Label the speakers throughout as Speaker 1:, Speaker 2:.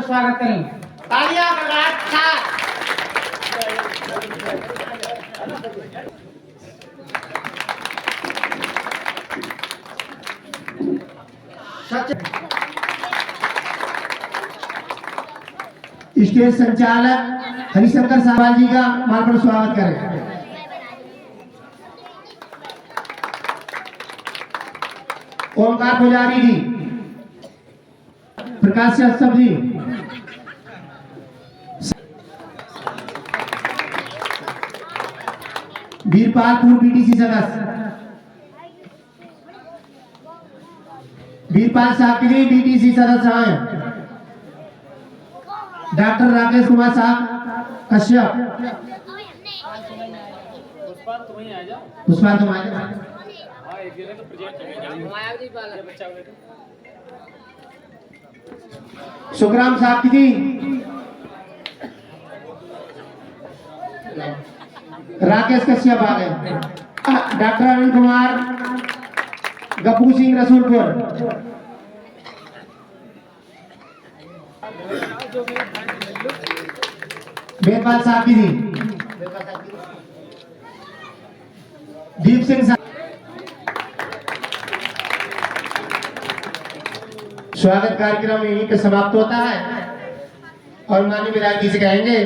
Speaker 1: स्वागत करें। तालियां बजाएं।
Speaker 2: स्टेज संचालक हरिशंकर साहब जी का माल पर स्वागत करें। ओमकार पुजारी जी, प्रकाश श्रीवास्तव जी, वीरपाल पूर्व बीटीसी सदस्य, वीरपाल साहब जी बीटीसी सदस्य हैं। डॉक्टर राकेश कुमार साहब कश्यप, पुष्पान तुम आ जाओ। सुखराम साहब जी, राकेश कश्यप आ गए। डॉक्टर अनिल कुमार, गप्पू सिंह रसूलपुर, वेदपाल साहब जी, दीप सिंह साहब। स्वागत कार्यक्रम यहीं पे समाप्त होता है और माननीय विधायक जी से कहेंगे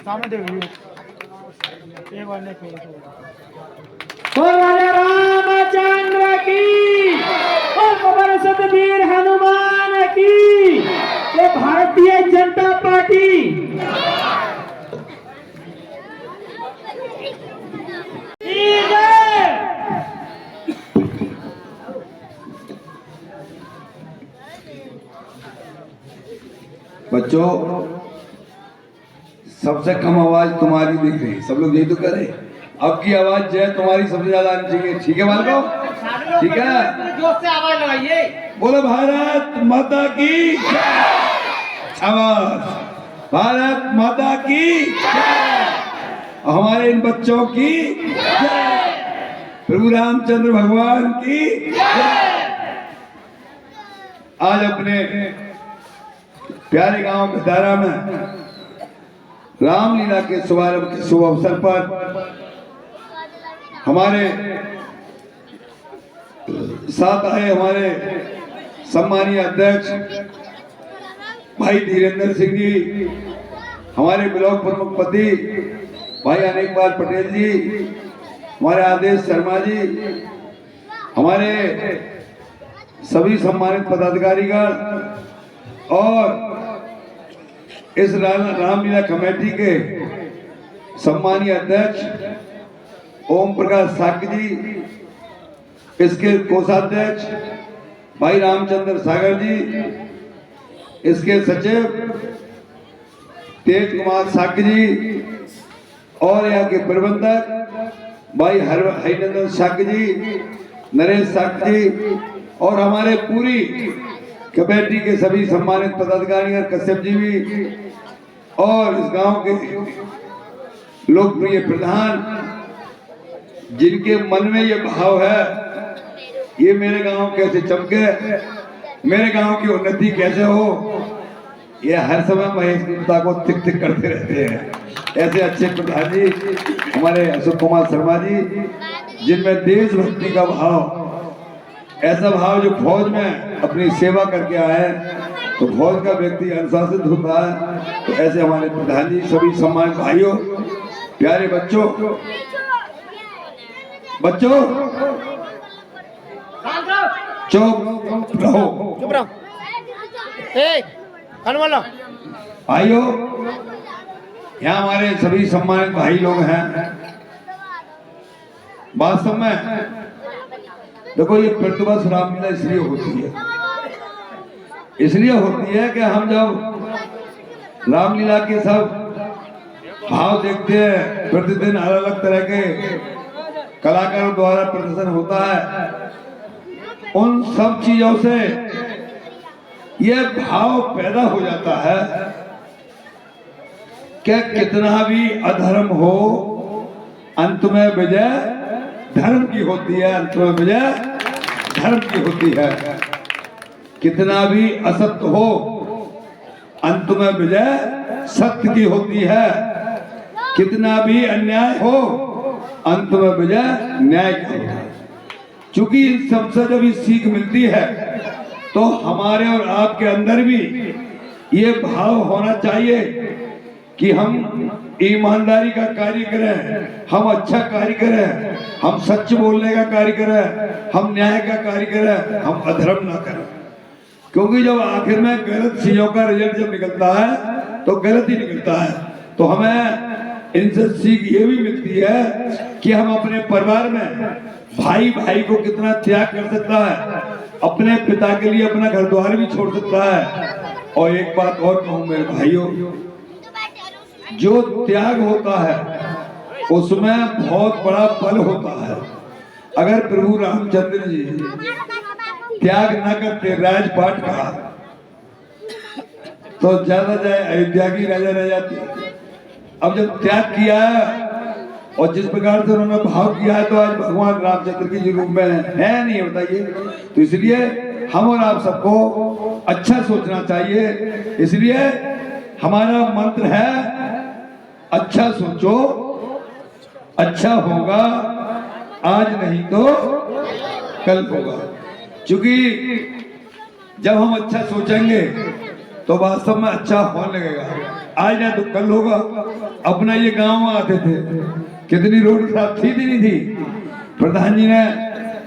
Speaker 1: सामने देखिए एक बार ने रामचंद्र की और सतवीर हनुमान की, ये भारतीय जनता पार्टी।
Speaker 3: बच्चों, सबसे कम आवाज तुम्हारी दिख रही, सब लोग यही तो करे। अब की आवाज जो है तुम्हारी सबसे ज्यादा आनी चाहिए, ठीक है बालको? ठीक है,
Speaker 1: जोर से आवाज लगाइए।
Speaker 3: बोलो भारत माता की शाबाश, भारत माता की हमारे इन बच्चों की, प्रभु रामचंद्र भगवान की। आज अपने प्यारे गांव कदारा में रामलीला के शुभारंभ के शुभ अवसर पर हमारे साथ आए हमारे सम्मानीय अध्यक्ष भाई धीरेन्द्र सिंह जी, हमारे ब्लॉक प्रमुख पति भाई अनेकपाल पटेल जी, हमारे आदेश शर्मा जी, हमारे सभी सम्मानित पदाधिकारीगण और इस रामलीला कमेटी के सम्मानीय अध्यक्ष ओम प्रकाश साक्य जी, इसके कोषाध्यक्ष भाई रामचंद्र सागर जी, इसके सचिव तेज कुमार साक्य जी और यहाँ के प्रबंधक भाई हरिनंदन साक्य जी, नरेश साक्य जी और हमारे पूरी कमेटी के सभी सम्मानित पदाधिकारी कश्यप जी भी और इस गांव के लोकप्रिय प्रधान, जिनके मन में ये भाव है ये मेरे गांव कैसे चमके, मेरे गांव की उन्नति कैसे हो, ये हर समय महेश गुप्ता को तिक तिक करते रहते हैं। ऐसे अच्छे प्रधान जी हमारे अशोक कुमार शर्मा जी, जिनमें देशभक्ति का भाव, ऐसा भाव जो फौज में अपनी सेवा करके आए, तो फौज का व्यक्ति अनुशासित होता है। तो ऐसे हमारे प्रधान जी, सभी सम्मानित भाइयों, प्यारे बच्चों, चुप रहो, भाइयों, यहाँ हमारे सभी सम्मानित भाई लोग हैं। वास्तव में देखो, ये प्रतिभा रामलीला इसलिए होती है कि हम जब रामलीला के सब भाव देखते हैं, प्रतिदिन अलग अलग तरह के कलाकारों द्वारा प्रदर्शन होता है, उन सब चीजों से यह भाव पैदा हो जाता है कि कितना भी अधर्म हो, अंत में विजय धर्म की होती है, अंत में विजय धर्म की होती है। कितना भी असत्य हो, अंत में विजय सत्य की होती है। कितना भी अन्याय हो, अंत में विजय न्याय की होती है। चूंकि इन सबसे जब सीख मिलती है तो हमारे और आपके अंदर भी ये भाव होना चाहिए कि हम ईमानदारी का कार्य करें, हम अच्छा कार्य करें, हम सच बोलने का कार्य करें, हम न्याय का कार्य करें, हम अधर्म ना करें। क्योंकि जब आखिर में गलत चीजों का रिजल्ट जब निकलता है तो गलत ही निकलता है। तो हमें इनसे सीख ये भी मिलती है कि हम अपने परिवार में भाई भाई को कितना त्याग कर सकता है, अपने पिता के लिए अपना घर द्वार भी छोड़ सकता है। और एक बात और कहूं मेरे भाइयों, जो त्याग होता है उसमें बहुत बड़ा बल होता है। अगर प्रभु रामचंद्र जी त्याग न करते राजपाट का तो ज्यादा जाए अयोध्या की राजा रह जाती। अब जब त्याग किया और जिस प्रकार से उन्होंने भाव किया है तो आज भगवान रामचंद्र के रूप में है नहीं, बताइए। तो इसलिए हम और आप सबको अच्छा सोचना चाहिए। इसलिए हमारा मंत्र है, अच्छा सोचो अच्छा होगा, आज नहीं तो कल होगा। क्योंकि जब हम अच्छा सोचेंगे तो वास्तव में अच्छा होने लगेगा। आज ना तो कल होगा। अपना ये गांव में आते थे, कितनी रोड खराब थी नहीं थी। प्रधान जी ने,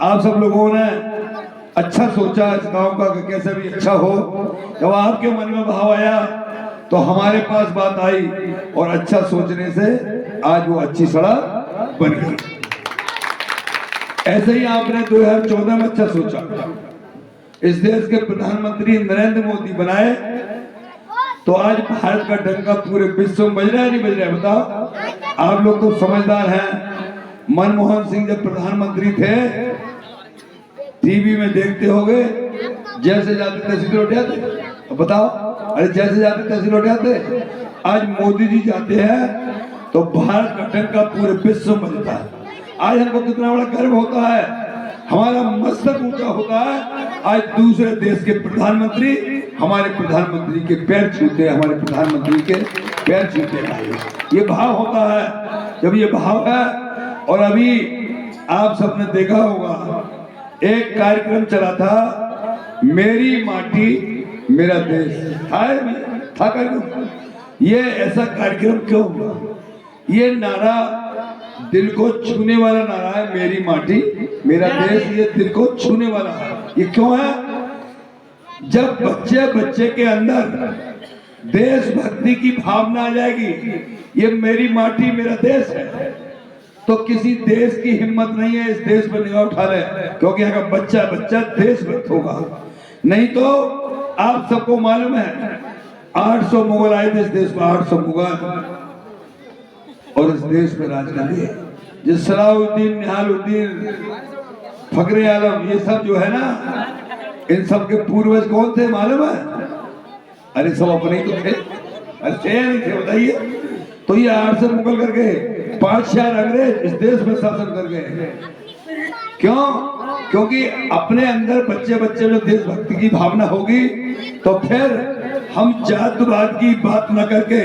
Speaker 3: आप सब लोगों ने अच्छा सोचा इस गांव का कि कैसे भी अच्छा हो। जब आपके मन में भाव आया तो हमारे पास बात आई और अच्छा सोचने से आज वो अच्छी सड़क बन गई। ऐसे ही आपने 2014 में अच्छा सोचा, इस देश के प्रधानमंत्री नरेंद्र मोदी बनाए तो आज भारत का डंका पूरे विश्व में बज रहा है नहीं बज रहा है, बताओ। आप लोग तो समझदार हैं। मनमोहन सिंह जब प्रधानमंत्री थे टीवी में देखते होंगे, जैसे जाते तहसील लौट जाते। बताओ, अरे जैसे जाते तहसील लौट जाते। आज मोदी जी जाते हैं तो भारत का डंका पूरे विश्व में बजता है। आज हमको कितना बड़ा गर्व होता है, हमारा मस्तक ऊंचा होता है। आज दूसरे देश के प्रधानमंत्री हमारे प्रधानमंत्री के पैर छूते, हमारे प्रधानमंत्री के पैर छूते हैं। ये भाव होता है। जब ये भाव है, और अभी आप सबने देखा होगा एक कार्यक्रम चला था, मेरी माटी मेरा देश, था कार्यक्रम। ये ऐसा कार्यक्रम क्यों हुआ? ये नारा दिल को छूने वाला नारा है, मेरी माटी मेरा देश। ये दिल को छूने वाला है। ये क्यों है? जब बच्चे बच्चे के अंदर देशभक्ति की भावना आ जाएगी, ये मेरी माटी मेरा देश है, तो किसी देश की हिम्मत नहीं है इस देश पर निगाह उठा ले। क्योंकि अगर बच्चा बच्चा देशभक्त होगा, नहीं तो आप सबको मालूम है 800 मुगल आए थे इस देश में, 800 मुगल, और इस देश में राज कर दिए। जो सलाउद्दीन, निहालुद्दीन, फखरे आलम, ये सब जो है ना, इन सब के पूर्वज कौन थे मालूम है? अरे सब अपने ही तो थे। अरे थे नहीं थे, बताइए। तो ये 800 मुगल करके 5-6 अंग्रेज इस देश में शासन कर गए। क्यों? क्योंकि अपने अंदर बच्चे बच्चे में देशभक्ति की भावना होगी तो फिर हम जातवाद की बात न करके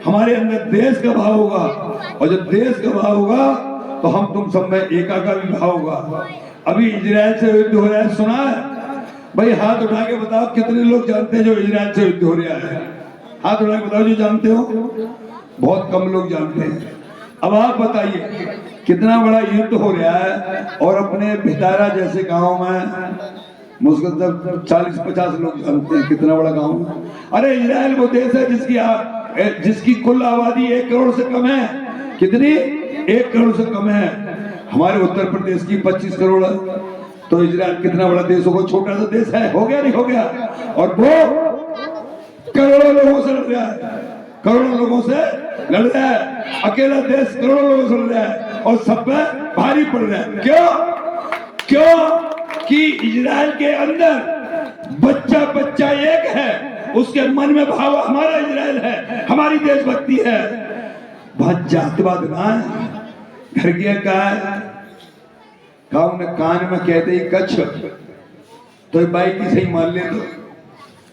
Speaker 3: हमारे अंदर देश का भाव होगा, और जब देश का भाव होगा तो हम तुम सब में एका का भी भाव होगा। अभी इजराइल से युद्ध हो रहा है, सुना है? भाई हाथ उठा के बताओ कितने लोग जानते हैं जो इजराइल से युद्ध हो रहा है? हाथ उठा के बताओ जो जानते हो। बहुत कम लोग जानते हैं। अब आप बताइए कितना बड़ा युद्ध हो रहा है, और अपने भितारा जैसे गांव में मुश्किल से 40-50 लोग जानते हैं। कितना बड़ा गांव है। अरे इजराइल वो देश है जिसकी कुल आबादी 1 करोड़ से कम है। कितनी? 1 करोड़ से कम है। हमारे उत्तर प्रदेश की 25 करोड़ है। तो इजराइल कितना बड़ा देश होगा? छोटा सा देश है। हो गया नहीं हो गया? और वो करोड़ों लोगों से लड़ रहा है, करोड़ों लोगों से लड़ रहा है। अकेला देश करोड़ों लोगों से लड़ रहा है। और सब पे भारी पड़ रहा है। क्यों कि इजराइल के अंदर बच्चा बच्चा एक है, उसके मन में भाव हमारा इजराइल है, हमारी देशभक्ति है। बहुत जातिवाद ना है। घर गया गाँव में कान में कहते ही कच्छ तो बाई की सही मान ले तो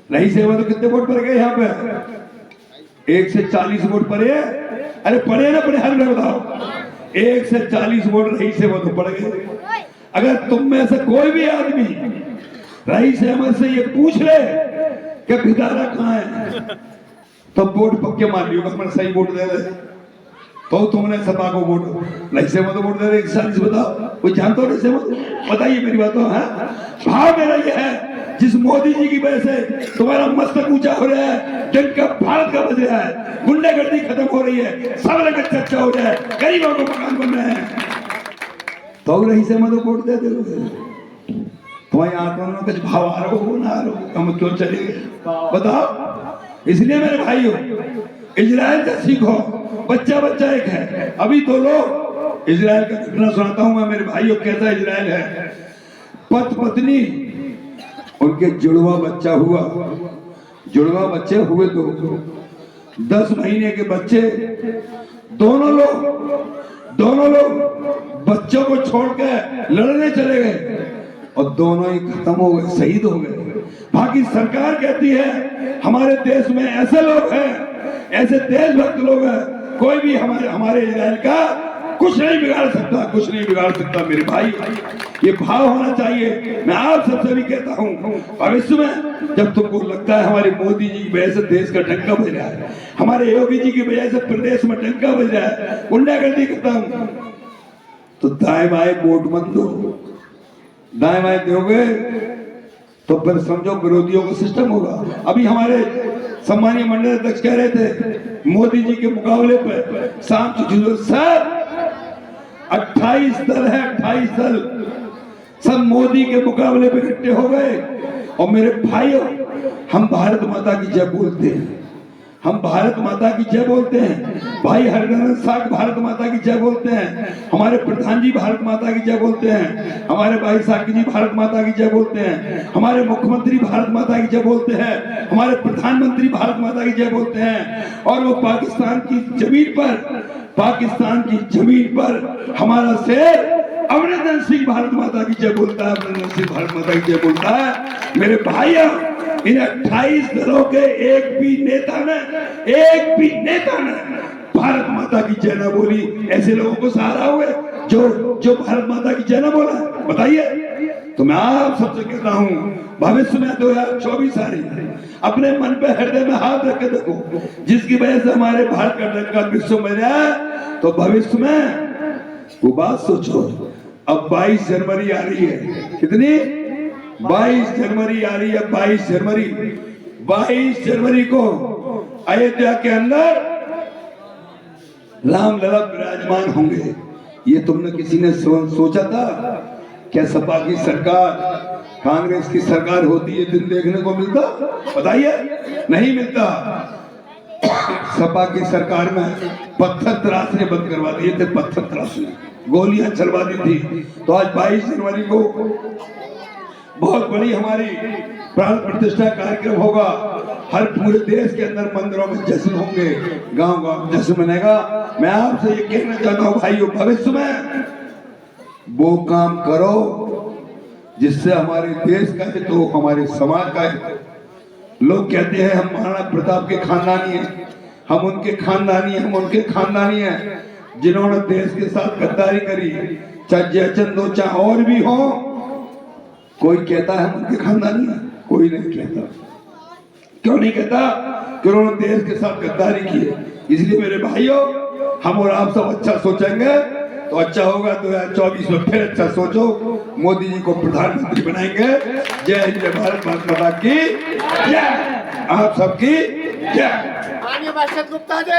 Speaker 3: रही सेवा। तो कितने वोट पड़ गए यहाँ पे? 1 से 40 वोट पड़े। अरे पड़े ना पड़े, हर में बताओ। 1 से 40 वोट रही सेवा तो पड़ गए। अगर तुम में से कोई भी आदमी रही सेवा से ये पूछ ले कि भिदारा कहाँ है, तो वोट पक्के मान लियो, मैंने सही वोट दे दे। तो तुमने सपा को वोट रही सेवा तो वोट दे रहे। 140 बताओ, कोई जानते हो रही सेवा? बताइए मेरी बातों। है भाव मेरा ये है, जिस मोदी जी की वजह से तुम्हारा मस्तक ऊंचा हो रहा है, डंका भारत का बज रहा है, गुंडागर्दी खत्म हो रही है, सब रंग चर्चा हो रहा है, गरीबों को मकान बन रहे हैं, तो रही से मतलब वोट दे दे। तुम्हारी आत्मा में कुछ भाव आ रहा हो ना आ रहा हो, हम क्यों चले गए बताओ। इसलिए मेरे भाइयों, इजराइल का सीखो, बच्चा बच्चा एक है। अभी तो लोग इजराइल का घटना सुनाता हूं मैं मेरे भाइयों, कैसा इजराइल है। पति पत्नी, उनके जुड़वा बच्चा हुआ, जुड़वा बच्चे हुए तो 10 महीने के बच्चे, दोनों लोग बच्चों को छोड़ के लड़ने चले गए और दोनों ही खत्म हो गए, शहीद हो गए। बाकी सरकार कहती है हमारे देश में ऐसे लोग हैं, ऐसे देशभक्त लोग हैं, कोई भी हमारे इजराइल का कुछ नहीं बिगाड़ सकता, कुछ नहीं बिगाड़ सकता। मेरे भाई, ये भाव होना चाहिए। मैं आप सबसे भी कहता हूँ, भविष्य में जब तुमको लगता है हमारे मोदी जी की वजह से देश का डंका बज रहा है, हमारे योगी जी की वजह से प्रदेश में डंका बज रहा है, गुंडागर्दी खत्म, तो दाएं बाएं वोट मत दो। दाएं बाएं दोगे तो फिर समझो विरोधियों का सिस्टम होगा। अभी हमारे सम्मानीय मंडल अध्यक्ष कह रहे थे मोदी जी के मुकाबले पर शाम सर 28 दल है, 28 दल सब मोदी के मुकाबले पे इकट्ठे हो गए। और मेरे भाइयों, हम भारत माता की जय बोलते हैं, हम भारत माता की जय बोलते हैं। भाई हरगोविंद साहब भारत माता की जय बोलते हैं, हमारे प्रधान जी भारत माता की जय बोलते हैं, हमारे भाई साकी जी भारत माता की जय बोलते हैं, हमारे मुख्यमंत्री भारत माता की जय बोलते हैं, हमारे प्रधानमंत्री भारत माता की जय बोलते हैं। और वो पाकिस्तान की जमीन पर हमारा शेर अमरिंदर सिंह भारत माता की जय बोलता है, अमरिंदर सिंह भारत माता की जय बोलता है। मेरे भाइयों, इन 28 दलों के एक भी नेता ने भारत माता की जय न बोली। ऐसे लोगों को सहारा हुए जो भारत माता की जय न बोला, बताइए। तो मैं आप सबसे कहता हूँ, भविष्य में 2024 आ रही है, अपने मन पे हृदय में हाथ रख के देखो, जिसकी वजह से हमारे भारत का डंका विश्व में रहा है, तो भविष्य में वो बात सोचो। अब 22 जनवरी आ रही है, कितनी? 22 जनवरी आ रही है। 22 जनवरी को अयोध्या के अंदर राम लला विराजमान होंगे। ये तुमने किसी ने सोचा था? क्या सपा की सरकार, कांग्रेस की सरकार होती है दिन देखने को मिलता? बताइए, नहीं मिलता। सपा की सरकार में पत्थर तराशने बंद करवा दिए थे, पत्थर तराशने, गोलियां चलवा दी थी। तो आज 22 जनवरी को बहुत बड़ी हमारी प्राण प्रतिष्ठा कार्यक्रम होगा। हर पूरे देश के अंदर मंदिरों में जश्न होंगे, गांव जश्न मनेगा। मैं आपसे ये कहना चाहता हूँ भाइयों, भविष्य में वो काम करो जिससे हमारे देश का है, तो हमारे समाज का है। लोग कहते हैं हम महाराणा प्रताप के खानदानी हैं, हम उनके खानदानी हैं जिन्होंने देश के साथ गद्दारी करी, चाहे जयचंद हो चाहे और भी हो। कोई कहता है हम उनके खानदानी हैं? कोई नहीं कहता। क्यों नहीं कहता? कि उन्होंने देश के साथ गद्दारी की है। इसलिए मेरे भाइयों, हम और आप सब अच्छा सोचेंगे तो अच्छा होगा। 2024 में फिर अच्छा सोचो, मोदी जी को प्रधानमंत्री बनाएंगे। जय हिंद, जय भारत माता की जय, आप सबकी जय।
Speaker 2: गुप्ता जी।